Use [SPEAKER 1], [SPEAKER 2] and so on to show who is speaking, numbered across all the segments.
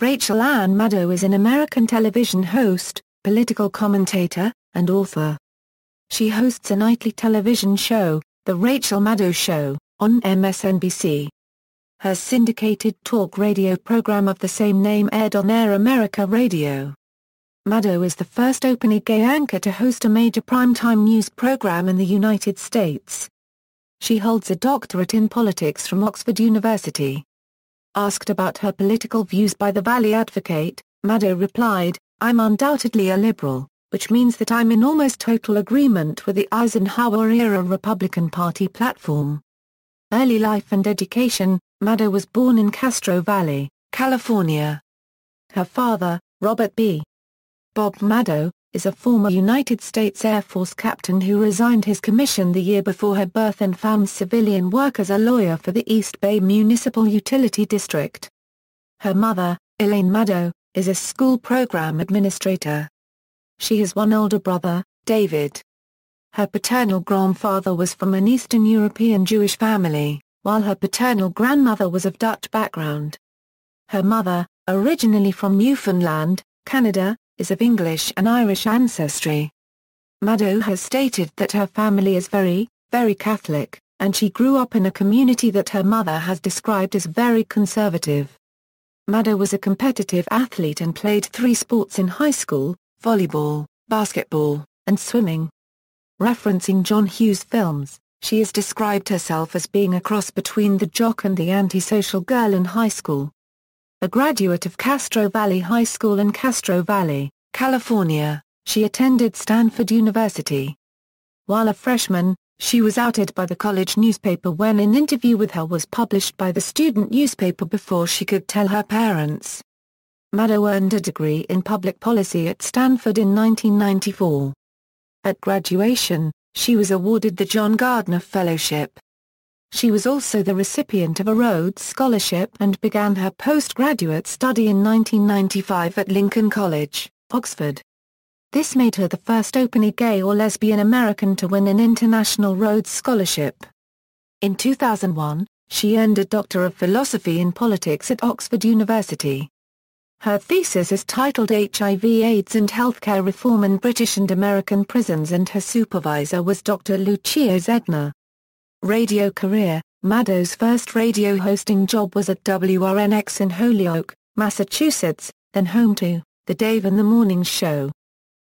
[SPEAKER 1] Rachel Anne Maddow is an American television host, political commentator, and author. She hosts a nightly television show, The Rachel Maddow Show, on MSNBC. Her syndicated talk radio program of the same name aired on Eisenhower-era Radio. Maddow is the first openly gay anchor to host a major primetime news program in the United States. She holds a doctorate in politics from Oxford University. Asked about her political views by the Valley Advocate, Maddow replied, "I'm undoubtedly a liberal, which means that I'm in almost total agreement with the Eisenhower-era Republican Party platform." Early life and education. Maddow was born in Castro Valley, California. Her father, Robert B. Bob Maddow, is a former United States Air Force captain who resigned his commission the year before her birth and found civilian work as a lawyer for the East Bay Municipal Utility District. Her mother, Elaine Maddow, is a school program administrator. She has one older brother, David. Her paternal grandfather was from an Eastern European Jewish family, while her paternal grandmother was of Dutch background. Her mother, originally from Newfoundland, Canada, is of English and Irish ancestry. Maddow has stated that her family is very, very Catholic, and she grew up in a community that her mother has described as very conservative. Maddow was a competitive athlete and played 3 sports in high school: volleyball, basketball, and swimming. Referencing John Hughes films, she has described herself as being a cross between the jock and the antisocial girl in high school. A graduate of Castro Valley High School in Castro Valley, California, she attended Stanford University. While a freshman, she was outed by the college newspaper when an interview with her was published by the student newspaper before she could tell her parents. Maddow earned a degree in public policy at Stanford in 1994. At graduation, she was awarded the John Gardner Fellowship. She was also the recipient of a Rhodes Scholarship and began her postgraduate study in 1995 at Lincoln College, Oxford. This made her the first openly gay or lesbian American to win an international Rhodes Scholarship. In 2001, she earned a Doctor of Philosophy in Politics at Oxford University. Her thesis is titled HIV/AIDS and Healthcare Reform in British and American Prisons, and her supervisor was Dr. Lucia Zedner. Radio career. Maddow's first radio hosting job was at WRNX in Holyoke, Massachusetts, then home to The Dave in the Morning Show.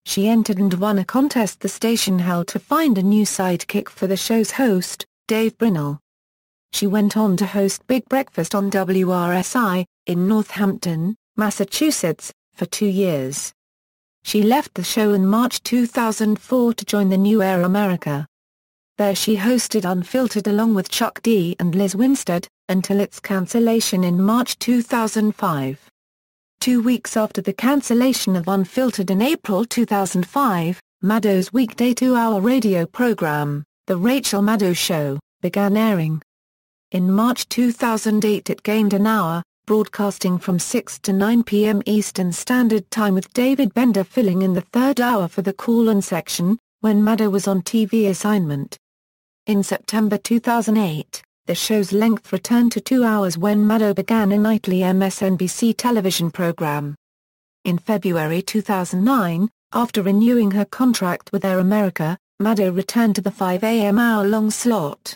[SPEAKER 1] She entered and won a contest the station held to find a new sidekick for the show's host, Dave Brinnell. She went on to host Big Breakfast on WRSI, in Northampton, Massachusetts, for 2 years. She left the show in March 2004 to join the New Era America. There she hosted Unfiltered along with Chuck D and Liz Winstead, until its cancellation in March 2005. 2 weeks after the cancellation of Unfiltered in April 2005, Maddow's weekday 2-hour radio program, The Rachel Maddow Show, began airing. In March 2008 it gained an hour, broadcasting from 6 to 9 p.m. Eastern Standard Time, with David Bender filling in the third hour for the call-in section, when Maddow was on TV assignment. In September 2008, the show's length returned to 2 hours when Maddow began a nightly MSNBC television program. In February 2009, after renewing her contract with Air America, Maddow returned to the 5 a.m. hour-long slot.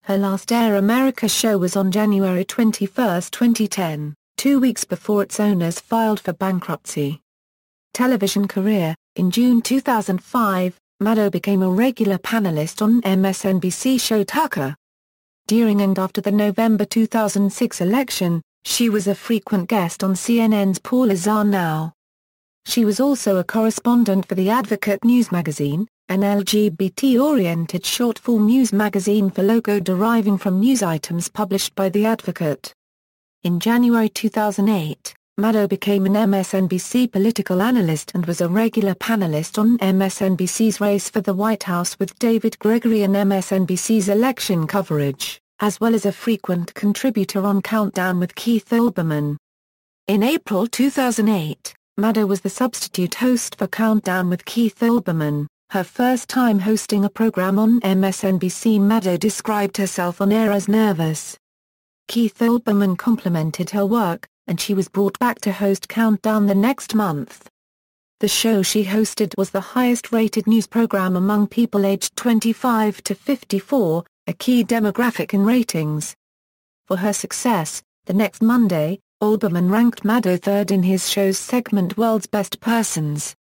[SPEAKER 1] Her last Air America show was on January 21, 2010, 2 weeks before its owners filed for bankruptcy. Television career. In June 2005, Maddow became a regular panelist on MSNBC show Tucker. During and after the November 2006 election, she was a frequent guest on CNN's Paul Azar Now. She was also a correspondent for The Advocate news magazine, an LGBT-oriented short-form news magazine for logo deriving from news items published by The Advocate. In January 2008, Maddow became an MSNBC political analyst and was a regular panelist on MSNBC's Race for the White House with David Gregory and MSNBC's election coverage, as well as a frequent contributor on Countdown with Keith Olbermann. In April 2008, Maddow was the substitute host for Countdown with Keith Olbermann, her first time hosting a program on MSNBC. Maddow described herself on air as nervous. Keith Olbermann complimented her work, and she was brought back to host Countdown the next month. The show she hosted was the highest-rated news program among people aged 25 to 54, a key demographic in ratings. For her success, the next Monday, Olbermann ranked Maddow third in his show's segment World's Best Persons.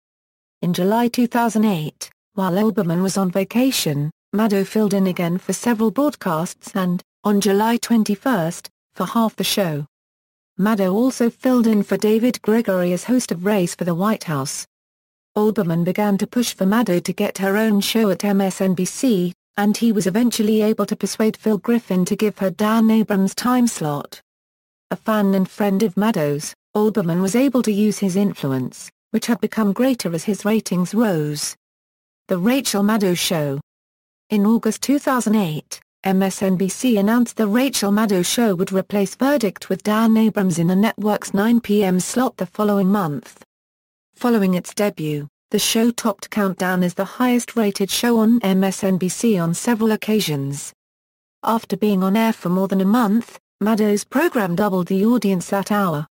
[SPEAKER 1] In July 2008, while Olbermann was on vacation, Maddow filled in again for several broadcasts and, on July 21, for half the show. Maddow also filled in for David Gregory as host of Race for the White House. Olbermann began to push for Maddow to get her own show at MSNBC, and he was eventually able to persuade Phil Griffin to give her Dan Abrams' time slot. A fan and friend of Maddow's, Olbermann was able to use his influence, which had become greater as his ratings rose. The Rachel Maddow Show. In August 2008, MSNBC announced The Rachel Maddow Show would replace Verdict with Dan Abrams in the network's 9 p.m. slot the following month. Following its debut, the show topped Countdown as the highest-rated show on MSNBC on several occasions. After being on air for more than a month, Maddow's program doubled the audience that hour.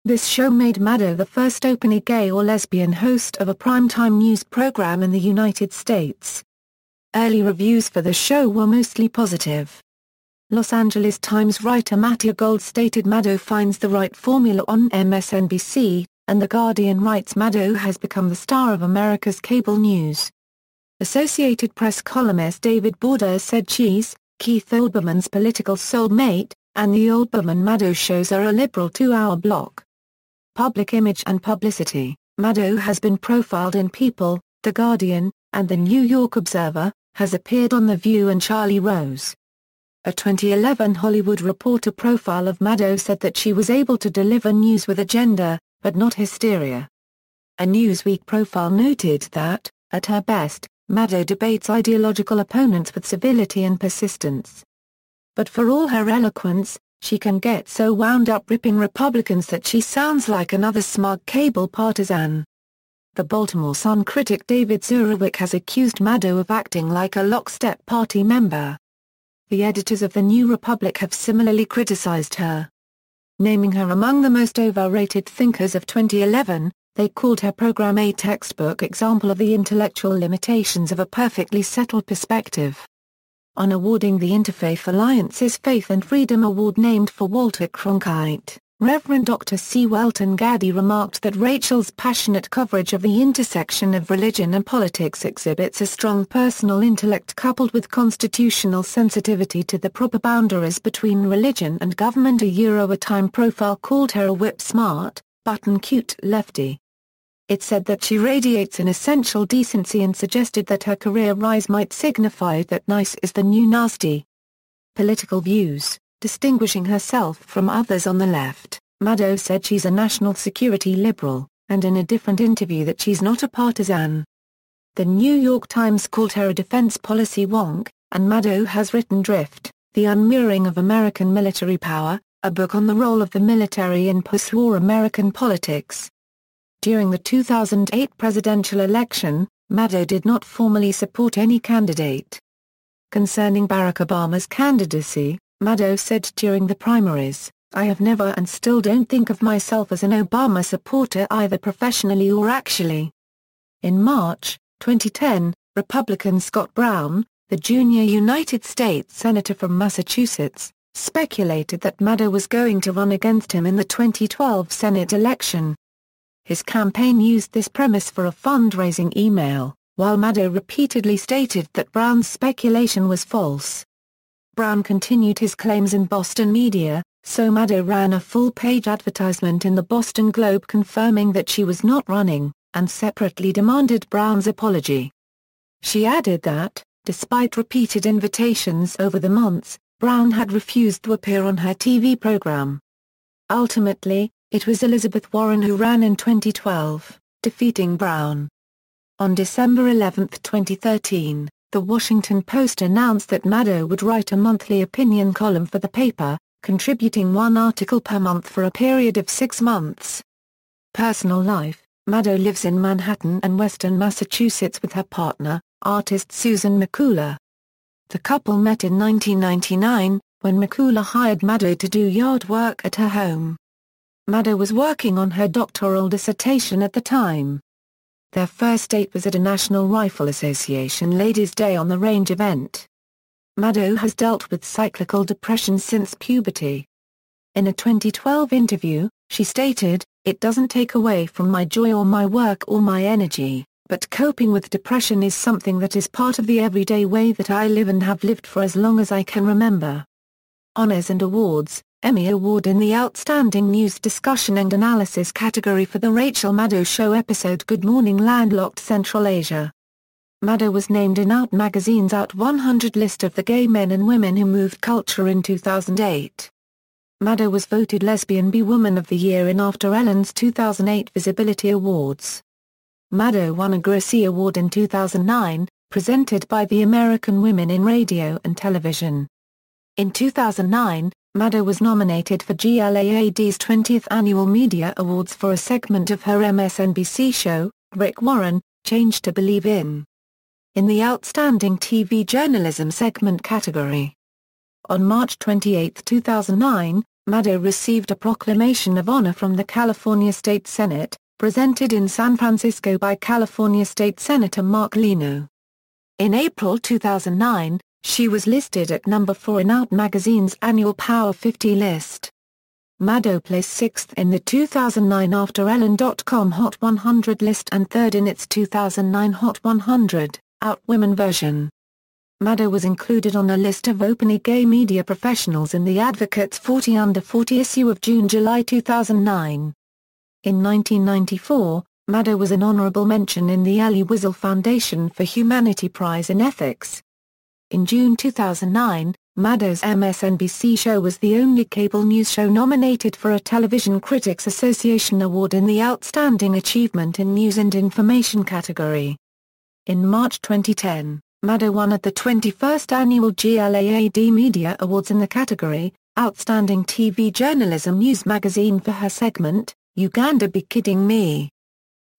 [SPEAKER 1] This show made Maddow the first openly gay or lesbian host of a primetime news program in the United States. Early reviews for the show were mostly positive. Los Angeles Times writer Mattia Gold stated Maddow finds the right formula on MSNBC, and The Guardian writes Maddow has become the star of America's cable news. Associated Press columnist David Borders said she's Keith Olbermann's political soulmate, and the Olbermann-Maddow shows are a liberal 2-hour block. Public image and publicity. Maddow has been profiled in People, The Guardian, and The New York Observer, has appeared on The View and Charlie Rose. A 2011 Hollywood Reporter profile of Maddow said that she was able to deliver news with agenda, but not hysteria. A Newsweek profile noted that, at her best, Maddow debates ideological opponents with civility and persistence. But for all her eloquence, she can get so wound up ripping Republicans that she sounds like another smug cable partisan. The Baltimore Sun critic David Zurawik has accused Maddow of acting like a lockstep party member. The editors of The New Republic have similarly criticized her. Naming her among the most overrated thinkers of 2011, they called her program a textbook example of the intellectual limitations of a perfectly settled perspective. On awarding the Interfaith Alliance's Faith and Freedom Award named for Walter Cronkite, Reverend Dr. C. Welton Gaddy remarked that Rachel's passionate coverage of the intersection of religion and politics exhibits a strong personal intellect coupled with constitutional sensitivity to the proper boundaries between religion and government. A Time profile called her a whip-smart, button-cute lefty. It said that she radiates an essential decency and suggested that her career rise might signify that nice is the new nasty. Political views. Distinguishing herself from others on the left, Maddow said she's a national security liberal, and in a different interview that she's not a partisan. The New York Times called her a defense policy wonk, and Maddow has written Drift, The Unmirroring of American Military Power, a book on the role of the military in post-war American politics. During the 2008 presidential election, Maddow did not formally support any candidate. Concerning Barack Obama's candidacy, Maddow said during the primaries, "I have never and still don't think of myself as an Obama supporter either professionally or actually." In March 2010, Republican Scott Brown, the junior United States Senator from Massachusetts, speculated that Maddow was going to run against him in the 2012 Senate election. His campaign used this premise for a fundraising email, while Maddow repeatedly stated that Brown's speculation was false. Brown continued his claims in Boston media, so Maddow ran a full-page advertisement in the Boston Globe confirming that she was not running, and separately demanded Brown's apology. She added that, despite repeated invitations over the months, Brown had refused to appear on her TV program. Ultimately, it was Elizabeth Warren who ran in 2012, defeating Brown. On December 11, 2013, The Washington Post announced that Maddow would write a monthly opinion column for the paper, contributing one article per month for a period of 6 months. Personal life. Maddow lives in Manhattan and Western Massachusetts with her partner, artist Susan McCullough. The couple met in 1999, when McCullough hired Maddow to do yard work at her home. Maddow was working on her doctoral dissertation at the time. Their first date was at a National Rifle Association Ladies' Day on the Range event. Maddow has dealt with cyclical depression since puberty. In a 2012 interview, she stated, "It doesn't take away from my joy or my work or my energy, but coping with depression is something that is part of the everyday way that I live and have lived for as long as I can remember." Honors and awards: Emmy Award in the Outstanding News Discussion and Analysis category for the Rachel Maddow Show episode Good Morning Landlocked Central Asia. Maddow was named in Out magazine's Out 100 list of the gay men and women who moved culture in 2008. Maddow was voted Lesbian B-Woman of the Year in After Ellen's 2008 Visibility Awards. Maddow won a Gracie Award in 2009, presented by the American Women in Radio and Television. In 2009, Maddow was nominated for GLAAD's 20th Annual Media Awards for a segment of her MSNBC show, Rick Warren, Change to Believe In the Outstanding TV Journalism segment category. On March 28, 2009, Maddow received a Proclamation of Honor from the California State Senate, presented in San Francisco by California State Senator Mark Leno. In April 2009, she was listed at number 4 in Out magazine's annual Power 50 list. Maddow placed 6th in the 2009 AfterEllen.com Hot 100 list and 3rd in its 2009 Hot 100, Out Women version. Maddow was included on a list of openly gay media professionals in the Advocate's 40 Under 40 issue of June-July 2009. In 1994, Maddow was an honorable mention in the Elie Wiesel Foundation for Humanity Prize in Ethics. In June 2009, Maddow's MSNBC show was the only cable news show nominated for a Television Critics Association Award in the Outstanding Achievement in News and Information category. In March 2010, Maddow won at the 21st Annual GLAAD Media Awards in the category, Outstanding TV Journalism News Magazine for her segment, Uganda Be Kidding Me.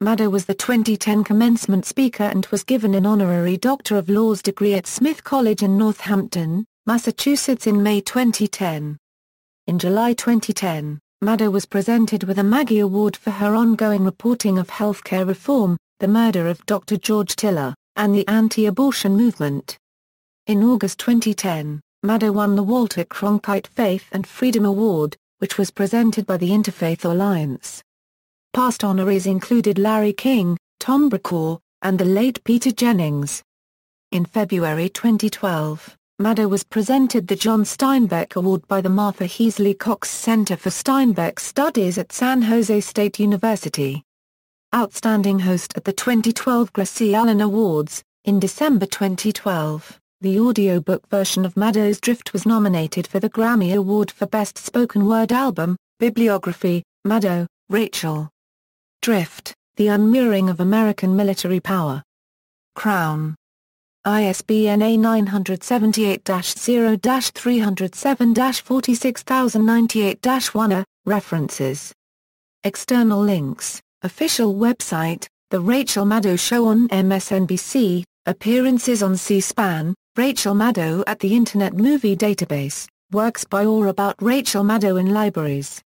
[SPEAKER 1] Maddow was the 2010 commencement speaker and was given an honorary Doctor of Laws degree at Smith College in Northampton, Massachusetts in May 2010. In July 2010, Maddow was presented with a Maggie Award for her ongoing reporting of healthcare reform, the murder of Dr. George Tiller, and the anti-abortion movement. In August 2010, Maddow won the Walter Cronkite Faith and Freedom Award, which was presented by the Interfaith Alliance. Past honorees included Larry King, Tom Brokaw, and the late Peter Jennings. In February 2012, Maddow was presented the John Steinbeck Award by the Martha Heasley Cox Center for Steinbeck Studies at San Jose State University. Outstanding host at the 2012 Gracie Allen Awards. In December 2012, the audiobook version of Maddow's Drift was nominated for the Grammy Award for Best Spoken Word Album. Bibliography: Maddow, Rachel. Drift, The Unmirroring of American Military Power. Crown. ISBN A978-0-307-46098-1. References. External links. Official website, The Rachel Maddow Show on MSNBC, appearances on C-SPAN, Rachel Maddow at the Internet Movie Database, works by or about Rachel Maddow in libraries.